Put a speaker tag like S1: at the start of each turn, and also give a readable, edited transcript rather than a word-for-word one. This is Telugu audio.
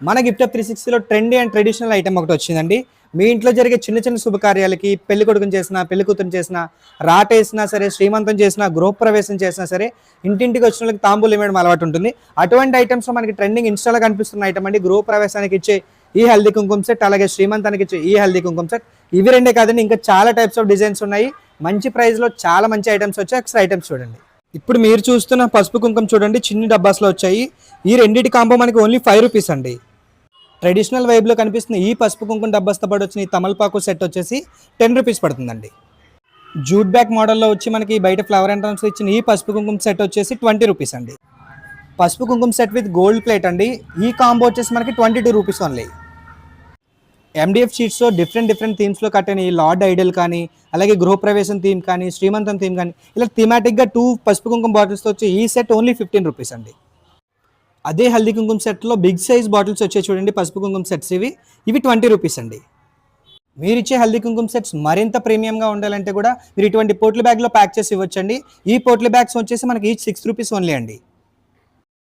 S1: మన గిఫ్ట్ ఆఫ్ 360లో ట్రెండీ అండ్ ట్రెడిషనల్ ఐటమ్ ఒకటి వచ్చిందండి. మీ ఇంట్లో జరిగే చిన్న చిన్న శుభకార్యాలకి పెళ్లి కొడుకుని చేసినా, పెళ్లి కూతురు చేసినా, రాటేసినా సరే, శ్రీమంతం చేసినా, గృహప్రవేశం చేసినా సరే, ఇంటింటికి వచ్చిన వాళ్ళకి తాంబూలం ఇవ్వడం అలవాటు ఉంటుంది. అటువంటి ఐటమ్స్ మనకి ట్రెండింగ్ ఇన్స్టాలో కనిపిస్తున్న ఐటమ్ అండి. గృహప్రవేశానికి ఇచ్చే ఈ హల్దీ కుంకుమ సెట్, అలాగే శ్రీమంతానికి ఇచ్చే ఈ హల్దీ కుంకుమ సెట్. ఇవి రెండే కాదండి, ఇంకా చాలా టైప్స్ ఆఫ్ డిజైన్స్ ఉన్నాయి. మంచి ప్రైస్లో చాలా మంచి ఐటమ్స్ వచ్చాయి. ఎక్స్ట్రా ఐటమ్స్ చూడండి. ఇప్పుడు మీరు చూస్తున్న పసుపు కుంకుమ చూడండి, చిన్ని డబ్బాస్లో వచ్చాయి. ఈ రెండింటి కాంబో మనకి ఓన్లీ 5 రూపీస్ అండి. ట్రెడిషనల్ వైబ్లో కనిపిస్తున్న ఈ పసుపు కుంకుమ డబ్బాస్తో పాటు వచ్చిన ఈ తమలపాకు సెట్ వచ్చేసి 10 రూపీస్ పడుతుందండి. జూట్ బ్యాక్ మోడల్లో వచ్చి మనకి బయట ఫ్లవర్ ఎంట్రన్స్ ఇచ్చిన ఈ పసుపు కుంకుమ సెట్ వచ్చేసి 20 రూపీస్ అండి. పసుపు కుంకుమ సెట్ విత్ గోల్డ్ ప్లేట్ అండి. ఈ కాంబో వచ్చేసి మనకి 22 రూపీస్ ఓన్లీ. ఎండిఎఫ్ షీట్స్లో డిఫరెంట్ థీమ్స్లో కట్టిన ఈ లార్డ్ ఐడల్ కానీ, అలాగే గృహప్రవేశం థీమ్ కానీ, శ్రీమంతం థీమ్ కానీ, ఇలా థీమాటిక్గా 2 పసుపు కుంకుమ బాటిల్స్తో వచ్చి ఈ సెట్ ఓన్లీ 15 రూపీస్ అండి. అదే హల్దీ కుంకుమ సెట్లో బిగ్ సైజ్ బాటిల్స్ వచ్చాయి చూడండి, పసుపు కుంకుమ సెట్స్ ఇవి 20 రూపీస్ అండి. మీరు ఇచ్చే హల్దీ కుంకుమ సెట్స్ మరింత ప్రీమియంగా ఉండాలంటే కూడా మీరు ఇటువంటి పోట్లీ బ్యాగ్లో ప్యాక్ చేసి ఇవ్వచ్చండి. ఈ పోట్లీ బ్యాగ్స్ వచ్చేసి మనకి ఈచ్ 6 రూపీస్ ఓన్లీ అండి.